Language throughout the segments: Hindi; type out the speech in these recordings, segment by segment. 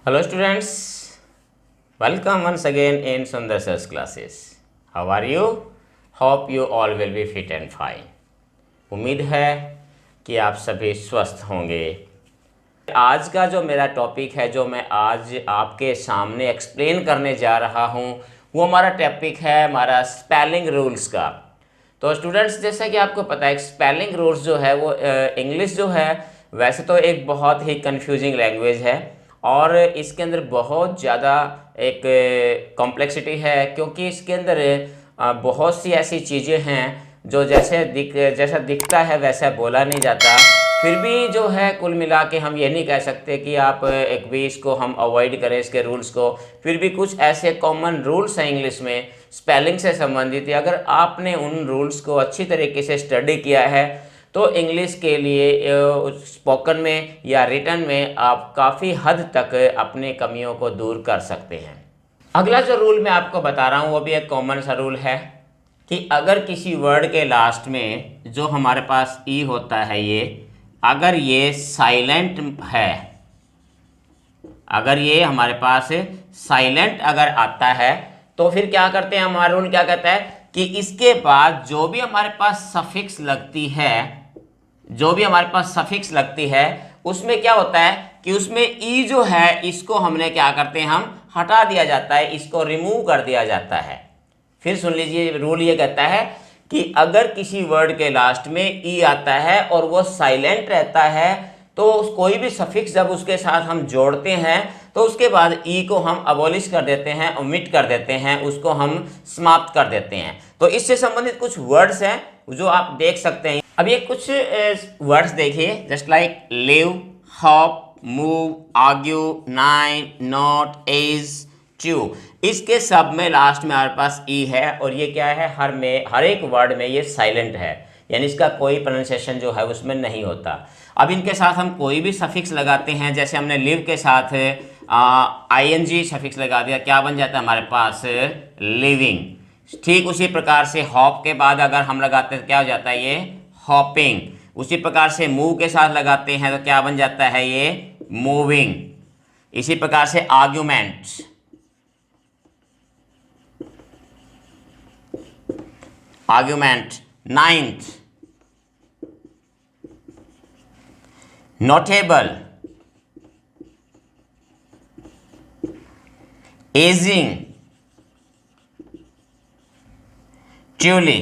Hello students, welcome once again in Sundar Sir's classes. How are you? Hope you all will be fit and fine. उम्मीद है कि आप सभी स्वस्थ होंगे। आज का जो मेरा टॉपिक है जो मैं आज आपके सामने एक्सप्लेन करने जा रहा हूँ वो हमारा टॉपिक है हमारा स्पेलिंग रूल्स का। तो स्टूडेंट्स, जैसा कि आपको पता है स्पेलिंग रूल्स जो है वो इंग्लिश जो है वैसे तो एक बहुत ही कंफ्यूजिंग लैंग्वेज है और इसके अंदर बहुत ज़्यादा एक कॉम्प्लेक्सिटी है, क्योंकि इसके अंदर बहुत सी ऐसी चीज़ें हैं जो जैसा दिखता है वैसा बोला नहीं जाता। फिर भी जो है कुल मिला के हम ये नहीं कह सकते कि आप एक भी इसको हम अवॉइड करें इसके रूल्स को। फिर भी कुछ ऐसे कॉमन रूल्स हैं इंग्लिश में स्पेलिंग से संबंधित, अगर आपने उन रूल्स को अच्छी तरीके से स्टडी किया है तो इंग्लिश के लिए स्पोकन में या रिटन में आप काफ़ी हद तक अपनी कमियों को दूर कर सकते हैं। अगला जो रूल मैं आपको बता रहा हूँ वो भी एक कॉमन सा रूल है कि अगर किसी वर्ड के लास्ट में जो हमारे पास ई होता है अगर ये साइलेंट है, अगर ये हमारे पास साइलेंट अगर आता है तो फिर क्या करते हैं, हमारा रूल क्या कहता है कि इसके बाद जो भी हमारे पास सफिक्स लगती है उसमें क्या होता है कि उसमें ई जो है इसको हमने क्या करते हैं, हम हटा दिया जाता है, इसको रिमूव कर दिया जाता है। फिर सुन लीजिए, रूल ये कहता है कि अगर किसी वर्ड के लास्ट में ई आता है और वो साइलेंट रहता है तो कोई भी सफिक्स जब उसके साथ हम जोड़ते हैं तो उसके बाद ई को हम अबॉलिश कर देते हैं, ओमिट कर देते हैं, उसको हम समाप्त कर देते हैं। तो इससे संबंधित कुछ वर्ड्स हैं जो आप देख सकते हैं। अब ये कुछ वर्ड्स देखिए, just like live, hop, move, argue, nine, not, is, true, इसके सब में लास्ट में हमारे पास ई है और ये क्या है, हर एक वर्ड में ये साइलेंट है, यानी इसका कोई प्रोनाउंसिएशन जो है उसमें नहीं होता। अब इनके साथ हम कोई भी सफिक्स लगाते हैं, जैसे हमने लिव के साथ आईएनजी सफिक्स लगा दिया, क्या बन जाता है हमारे पास, लिविंग। ठीक उसी प्रकार से हॉप के बाद अगर हम लगाते हैं क्या हो जाता है, ये हॉपिंग। उसी प्रकार से मूव के साथ लगाते हैं तो क्या बन जाता है, ये मूविंग। इसी प्रकार से argument, ninth, notable, ageing, truly.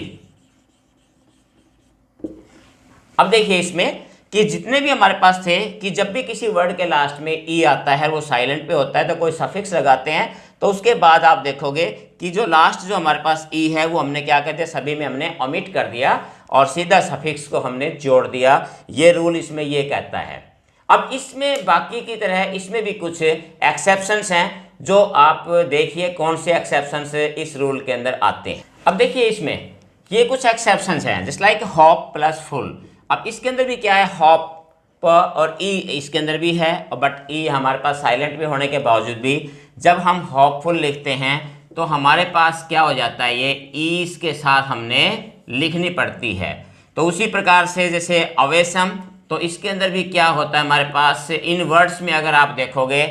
अब देखिए इसमें कि जितने भी हमारे पास थे कि जब भी किसी वर्ड के लास्ट में ई आता है वो साइलेंट पे होता है तो कोई सफिक्स लगाते हैं तो उसके बाद आप देखोगे कि जो लास्ट जो हमारे पास ई है वो हमने क्या कहते हैं, सभी में हमने ओमिट कर दिया और सीधा सफिक्स को हमने जोड़ दिया। ये रूल इसमें ये कहता है। अब इसमें बाकी की तरह इसमें भी कुछ एक्सेप्शंस हैं जो आप देखिए कौन से एक्सेप्शंस इस रूल के अंदर आते हैं। अब देखिए इसमें ये कुछ एक्सेप्शंस हैं, just like hop plus full. अब इसके अंदर भी क्या है, हॉप और ई इसके अंदर भी है, बट ई हमारे पास साइलेंट भी होने के बावजूद भी जब हम हॉपफुल लिखते हैं तो हमारे पास क्या हो जाता है, ये ई इसके साथ हमने लिखनी पड़ती है। तो उसी प्रकार से जैसे अवेसम, तो इसके अंदर भी क्या होता है हमारे पास, इन वर्ड्स में अगर आप देखोगे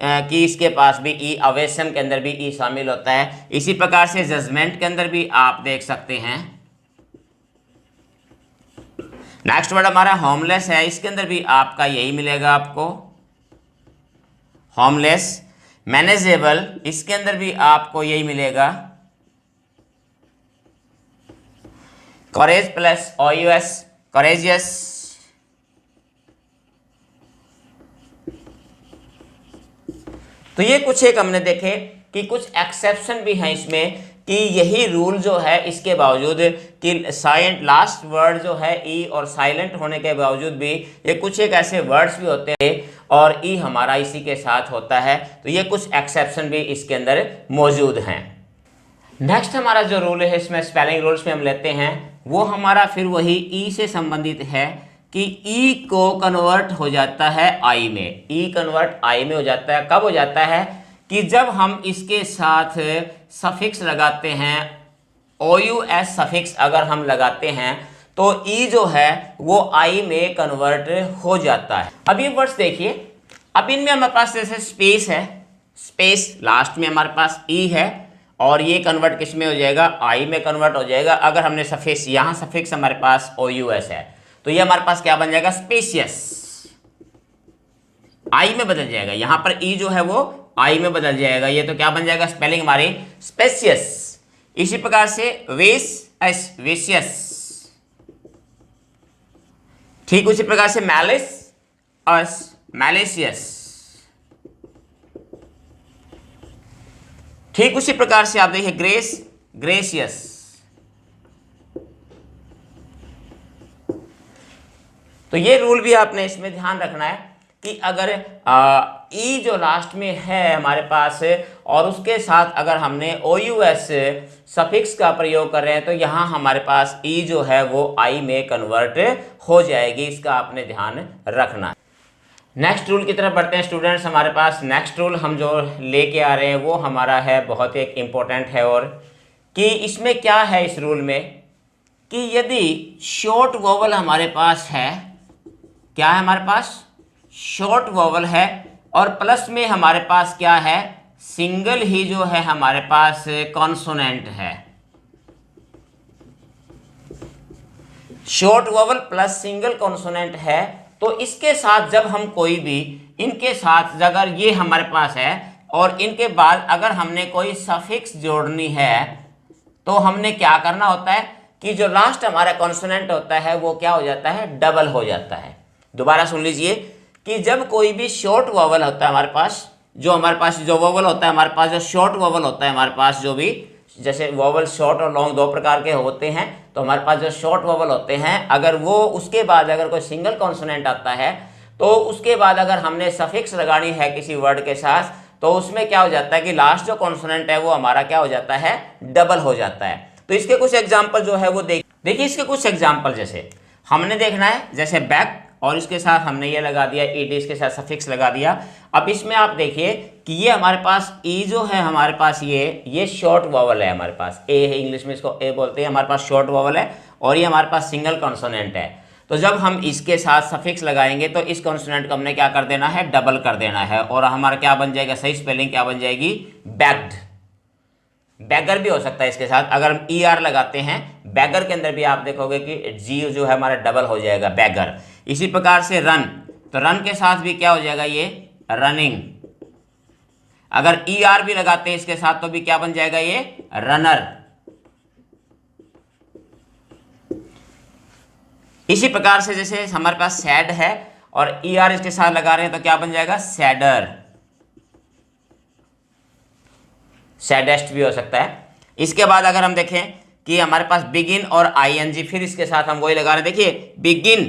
कि इसके पास भी ई, अवेसम के अंदर भी ई शामिल होता है। इसी प्रकार से जजमेंट के अंदर भी आप देख सकते हैं। नेक्स्ट वर्ड हमारा होमलेस है, इसके अंदर भी आपका यही मिलेगा आपको, होमलेस। मैनेजेबल, इसके अंदर भी आपको यही मिलेगा, करेज प्लस OUS, करेजियस। तो ये कुछ एक हमने देखे कि कुछ एक्सेप्शन भी हैं इसमें कि यही रूल जो है इसके बावजूद कि साइलेंट लास्ट वर्ड जो है ई और साइलेंट होने के बावजूद भी ये कुछ एक ऐसे वर्ड्स भी होते हैं और ई हमारा इसी के साथ होता है। तो ये कुछ एक्सेप्शन भी इसके अंदर मौजूद हैं। नेक्स्ट हमारा जो रूल है इसमें स्पेलिंग रूल्स में हम लेते हैं वो हमारा फिर वही ई से संबंधित है कि ई को कन्वर्ट हो जाता है आई में। ई कन्वर्ट आई में हो जाता है, कब हो जाता है कि जब हम इसके साथ सफिक्स लगाते हैं, OUS सफिक्स अगर हम लगाते हैं तो ई जो है वो आई में कन्वर्ट हो जाता है। अब ये वर्ड्स देखिए, अब इनमें हमारे पास जैसे स्पेस है, स्पेस लास्ट में हमारे पास ई है और ये कन्वर्ट किस में हो जाएगा, आई में कन्वर्ट हो जाएगा। अगर हमने सफिक्स यहाँ सफिक्स हमारे पास ओ यू एस है तो ये हमारे पास क्या बन जाएगा, स्पेसियस, आई में बदल जाएगा। यहां पर ई जो है वो आई में बदल जाएगा, ये तो क्या बन जाएगा, स्पेलिंग हमारी स्पेसियस। इसी प्रकार से वेस एस वेसियस, ठीक उसी प्रकार से मैलिस अस मैलिसियस, ठीक उसी प्रकार से आप देखिए ग्रेस ग्रेसियस। तो ये रूल भी आपने इसमें ध्यान रखना है कि अगर ई जो लास्ट में है हमारे पास और उसके साथ अगर हमने ओ यू एस सफिक्स का प्रयोग कर रहे हैं तो यहाँ हमारे पास ई जो है वो आई में कन्वर्ट हो जाएगी, इसका आपने ध्यान रखना है। नेक्स्ट रूल की तरफ बढ़ते हैं स्टूडेंट्स। हमारे पास नेक्स्ट रूल हम जो लेके आ रहे हैं वो हमारा है बहुत ही इम्पोर्टेंट है, और कि इसमें क्या है इस रूल में कि यदि शॉर्ट वोवल हमारे पास है, क्या है हमारे पास शॉर्ट वोवल है और प्लस में हमारे पास क्या है, सिंगल ही जो है हमारे पास कॉन्सोनेंट है। Short vowel plus single consonant है तो इसके साथ जब हम कोई भी इनके साथ अगर ये हमारे पास है और इनके बाद अगर हमने कोई सफिक्स जोड़नी है तो हमने क्या करना होता है कि जो लास्ट हमारा कॉन्सोनेंट होता है वो क्या हो जाता है, डबल हो जाता है। दोबारा सुन लीजिए कि जब कोई भी शॉर्ट वोवल होता है हमारे पास, जो हमारे पास जो वोवल होता है हमारे पास, जो शॉर्ट वोवल होता है हमारे पास, जो भी जैसे वोवल शॉर्ट और लॉन्ग दो प्रकार के होते हैं, तो हमारे पास जो शॉर्ट वोवल होते हैं अगर वो उसके बाद अगर कोई सिंगल कॉन्सोनेंट आता है तो उसके बाद अगर हमने सफिक्स लगानी है किसी वर्ड के साथ तो उसमें क्या हो जाता है कि लास्ट जो कॉन्सोनेंट है वो हमारा क्या हो जाता है, डबल हो जाता है। तो इसके कुछ एग्जाम्पल जो है वो देखिए इसके कुछ एग्जाम्पल जैसे हमने देखना है, जैसे बैक और इसके साथ हमने ये लगा दिया ईडी, इसके साथ सफिक्स लगा दिया। अब इसमें आप देखिए कि ये हमारे पास ई जो है हमारे पास ये शॉर्ट वोवल है, हमारे पास ए है, इंग्लिश में इसको ए बोलते हैं, हमारे पास शॉर्ट वोवल है और ये हमारे पास सिंगल कॉन्सोनेंट है। तो जब हम इसके साथ सफिक्स लगाएंगे तो इस कॉन्सोनेंट को हमने क्या कर देना है, डबल कर देना है और हमारा क्या बन जाएगा, सही स्पेलिंग क्या बन जाएगी, बैग्ड। बैगर भी हो सकता है इसके साथ, अगर हम ई आर लगाते हैं बैगर के अंदर भी आप देखोगे कि जी जो है हमारा डबल हो जाएगा, बैगर। इसी प्रकार से रन, तो रन के साथ भी क्या हो जाएगा, ये रनिंग। अगर ई आर भी लगाते हैं इसके साथ तो भी क्या बन जाएगा, ये रनर। इसी प्रकार से जैसे हमारे पास सैड है और ई आर इसके साथ लगा रहे हैं तो क्या बन जाएगा, सैडर। सैडेस्ट भी हो सकता है। इसके बाद अगर हम देखें कि हमारे पास बिगिन और आईएनजी, फिर इसके साथ हम वही लगा रहे हैं, देखिए बिगिन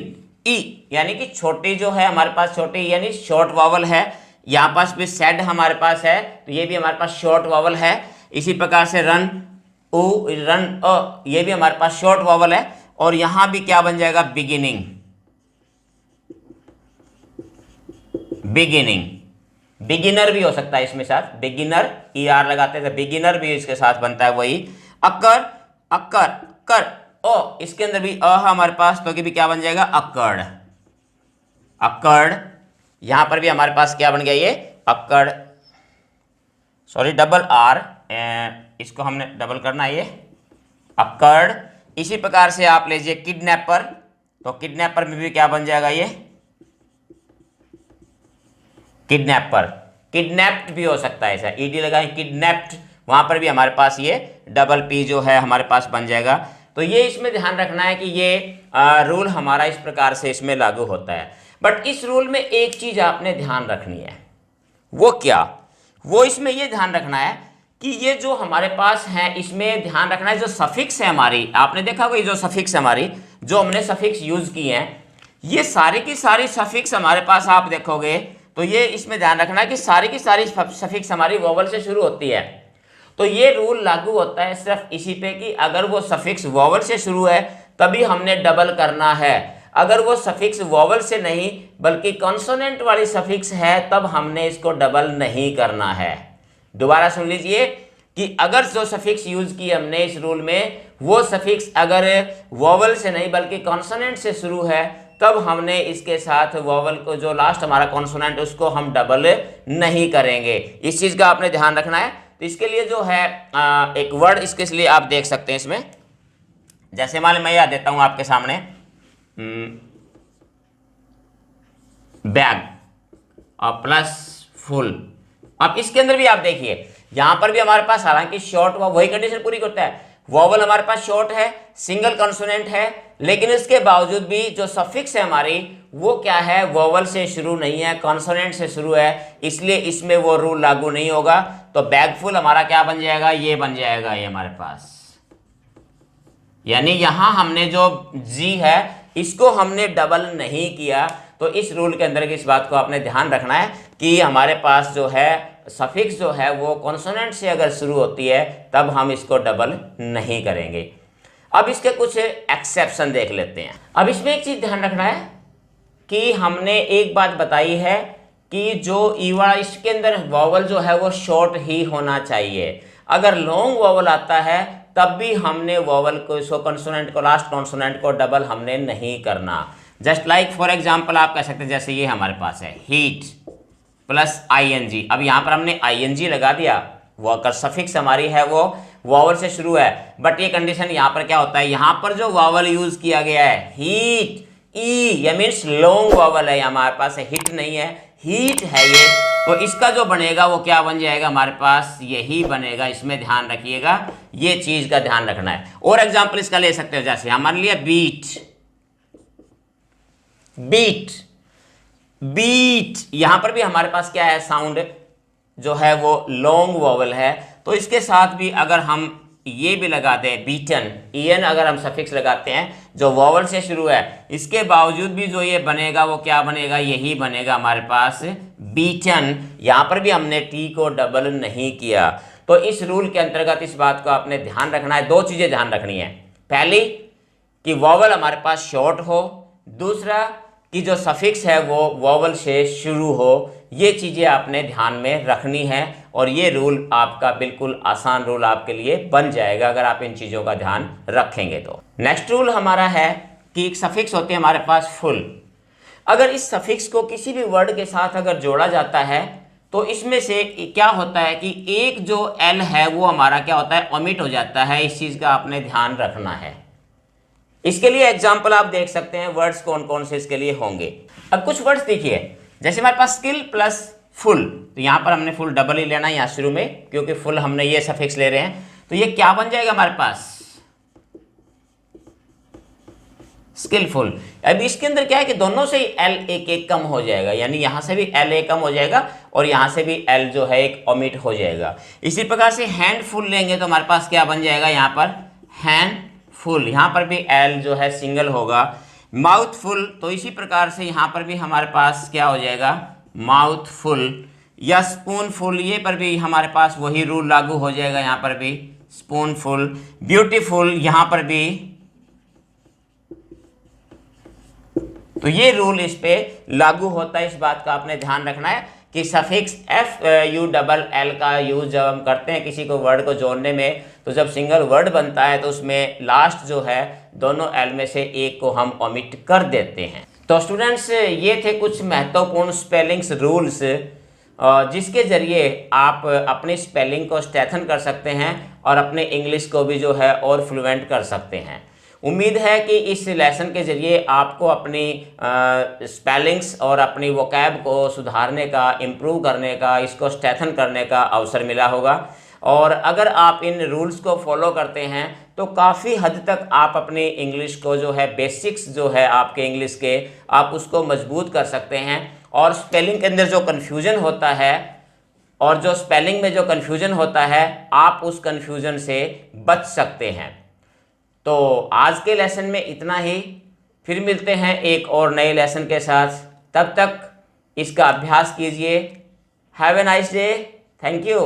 ई यानी कि छोटी जो है हमारे पास छोटी यानी शॉर्ट वॉवल है। यहाँ पास भी सेड हमारे पास है तो ये भी हमारे पास शॉर्ट वॉवल है। इसी प्रकार से रन ओ रन अ ये भी हमारे पास शॉर्ट वॉवल है और यहाँ भी क्या बन जाएगा, बिगिनिंग। बिगिनिंग, बिगिनर भी हो सकता है इसमें साथ, बिगिनर ई आर लगाते हैं तो बिगिनर भी इसके साथ बनता है वही। अक्कर अक्कर कर ओ, इसके अंदर भी अ हमारे पास तो भी क्या बन जाएगा, अक्कड़। अक्कड़, यहां पर भी हमारे पास क्या बन गया, ये अक्कड़, सॉरी डबल आर, इसको हमने डबल करना है, ये अक्कड़। इसी प्रकार से आप लीजिए किडनैपर, तो किडनैपर में भी क्या बन जाएगा, ये किडनैपर। किडनैप्ड भी हो सकता है, ऐसा ईडी लगाए किडनैप्ड, वहां पर भी हमारे पास ये डबल पी जो है हमारे पास बन जाएगा। तो ये इसमें ध्यान रखना है कि ये रूल हमारा इस प्रकार से इसमें लागू होता है। बट इस रूल में एक चीज आपने ध्यान रखनी है, वो क्या, वो इसमें ये ध्यान रखना है कि ये जो हमारे पास है इसमें ध्यान रखना है जो सफिक्स है हमारी, आपने देखा होगा जो सफिक्स हमारी जो हमने सफिक्स यूज किए हैं, ये सारी की सारी सफिक्स हमारे पास आप देखोगे तो ये इसमें ध्यान रखना है कि सारी की सारी सफिक्स हमारी वोवल से शुरू होती है। तो ये रूल लागू होता है सिर्फ इसी पे कि अगर वो सफिक्स वोवल से शुरू है तभी हमने डबल करना है, अगर वो सफिक्स वोवल से नहीं बल्कि कॉन्सोनेंट वाली सफिक्स है तब हमने इसको डबल नहीं करना है। दोबारा सुन लीजिए कि अगर जो सफिक्स यूज की हमने इस रूल में वो सफिक्स अगर वोवल से नहीं बल्कि कॉन्सोनेंट से शुरू है तब हमने इसके साथ वोवल को जो लास्ट हमारा कॉन्सोनेंट उसको हम डबल नहीं करेंगे। इस चीज़ का आपने ध्यान रखना है। तो इसके लिए जो है एक वर्ड इसके लिए आप देख सकते हैं इसमें, जैसे मान मैं याद देता हूं आपके सामने बैग और प्लस फुल। अब इसके अंदर भी आप देखिए यहां पर भी हमारे पास हालांकि शॉर्ट वही कंडीशन पूरी करता है, वोवल हमारे पास शॉर्ट है, सिंगल कॉन्सोनेंट है, लेकिन इसके बावजूद भी जो सफिक्स है हमारी वो क्या है, वोवल से शुरू नहीं है, कॉन्सोनेंट से शुरू है, इसलिए इसमें वो रूल लागू नहीं होगा। तो बैगफुल हमारा क्या बन जाएगा, ये बन जाएगा ये हमारे पास, यानी यहां हमने जो जी है इसको हमने डबल नहीं किया। तो इस रूल के अंदर की इस बात को आपने ध्यान रखना है कि हमारे पास जो है सफिक्स जो है वो कॉन्सोनेंट से अगर शुरू होती है तब हम इसको डबल नहीं करेंगे। अब इसके कुछ एक्सेप्शन देख लेते हैं। अब इसमें एक चीज ध्यान रखना है कि हमने एक बात बताई है कि जो ईवा इसके अंदर वॉवल जो है वो शॉर्ट ही होना चाहिए। अगर लॉन्ग वॉवल आता है तब भी हमने वॉवल को इसको कॉन्सोनेंट को लास्ट कॉन्सोनेंट को डबल हमने नहीं करना। जस्ट लाइक फॉर एग्जांपल आप कह सकते हैं जैसे ये हमारे पास है हीट प्लस आईएनजी। अब यहाँ पर हमने आईएनजी लगा दिया, वो सफिक्स हमारी है वो वॉवल से शुरू है, बट ये कंडीशन यहाँ पर क्या होता है, यहाँ पर जो वॉवल यूज किया गया है हीट ई, ये मीन्स लॉन्ग वॉवल है, हमारे पास हिट नहीं है, हीट है ये। तो इसका जो बनेगा वो क्या बन जाएगा हमारे पास, यही बनेगा। इसमें ध्यान रखिएगा, ये चीज का ध्यान रखना है। और एग्जांपल इसका ले सकते हो, जैसे हमारे लिए बीट, बीट बीट, यहां पर भी हमारे पास क्या है, साउंड जो है वो लॉन्ग वॉवल है। तो इसके साथ भी अगर हम ये भी लगाते हैं बीटन, ईएन अगर हम सफिक्स लगाते हैं जो वॉवल से शुरू है, इसके बावजूद भी जो ये बनेगा वो क्या बनेगा, यही बनेगा हमारे पास बीटन। यहां पर भी हमने टी को डबल नहीं किया। तो इस रूल के अंतर्गत इस बात को आपने ध्यान रखना है। दो चीजें ध्यान रखनी है, पहली कि वॉवल हमारे पास शॉर्ट हो, दूसरा कि जो सफिक्स है वो वॉवल से शुरू हो। ये चीज़ें आपने ध्यान में रखनी है और ये रूल आपका बिल्कुल आसान रूल आपके लिए बन जाएगा अगर आप इन चीज़ों का ध्यान रखेंगे तो। नेक्स्ट रूल हमारा है कि एक सफिक्स होते हैं हमारे पास फुल। अगर इस सफिक्स को किसी भी वर्ड के साथ अगर जोड़ा जाता है तो इसमें से क्या होता है कि एक जो एल है वो हमारा क्या होता है, ओमिट हो जाता है। इस चीज़ का आपने ध्यान रखना है। इसके लिए एग्जाम्पल आप देख सकते हैं, वर्ड्स कौन कौन से इसके लिए होंगे। अब कुछ वर्ड्स देखिए, जैसे हमारे पास स्किल प्लस फुल, तो यहां पर हमने फुल डबल ही लेना है यहाँ शुरू में, क्योंकि फुल हमने ये सफिक्स ले रहे हैं। तो ये क्या बन जाएगा हमारे पास, स्किलफुल। अब इसके अंदर क्या है कि दोनों से ही एल एक एक कम हो जाएगा, यानी यहां से भी एल एक कम हो जाएगा और यहां से भी एल जो है एक ओमिट हो जाएगा। इसी प्रकार से हैंडफुल लेंगे तो हमारे पास क्या बन जाएगा, यहाँ पर हैंडफुल, यहाँ पर भी एल जो है सिंगल होगा। माउथफुल, तो इसी प्रकार से यहाँ पर भी हमारे पास क्या हो जाएगा, माउथफुल। या स्पूनफुल, ये पर भी हमारे पास वही रूल लागू हो जाएगा, यहाँ पर भी स्पूनफुल। ब्यूटीफुल, यहाँ पर भी, तो ये रूल इस पे लागू होता है। इस बात का आपने ध्यान रखना है कि suffix F U double L का यूज जब हम करते हैं किसी को वर्ड को जोड़ने में, तो जब सिंगल वर्ड बनता है तो उसमें लास्ट जो है दोनों एल में से एक को हम ओमिट कर देते हैं। तो स्टूडेंट्स, ये थे कुछ महत्वपूर्ण स्पेलिंग्स रूल्स जिसके जरिए आप अपनी स्पेलिंग को स्ट्रेंथन कर सकते हैं और अपने इंग्लिश को भी जो है और फ्लुएंट कर सकते हैं। उम्मीद है कि इस लेसन के ज़रिए आपको अपनी स्पेलिंग्स और अपनी वोकैब को सुधारने का, इम्प्रूव करने का, इसको स्ट्रेंथन करने का अवसर मिला होगा। और अगर आप इन रूल्स को फॉलो करते हैं तो काफ़ी हद तक आप अपनी इंग्लिश को जो है बेसिक्स जो है आपके इंग्लिश के, आप उसको मजबूत कर सकते हैं। और स्पेलिंग के अंदर जो कन्फ्यूज़न होता है और जो स्पेलिंग में जो कन्फ्यूज़न होता है, आप उस कन्फ्यूज़न से बच सकते हैं। तो आज के लेसन में इतना ही, फिर मिलते हैं एक और नए लेसन के साथ। तब तक इसका अभ्यास कीजिए। Have a nice day. Thank you.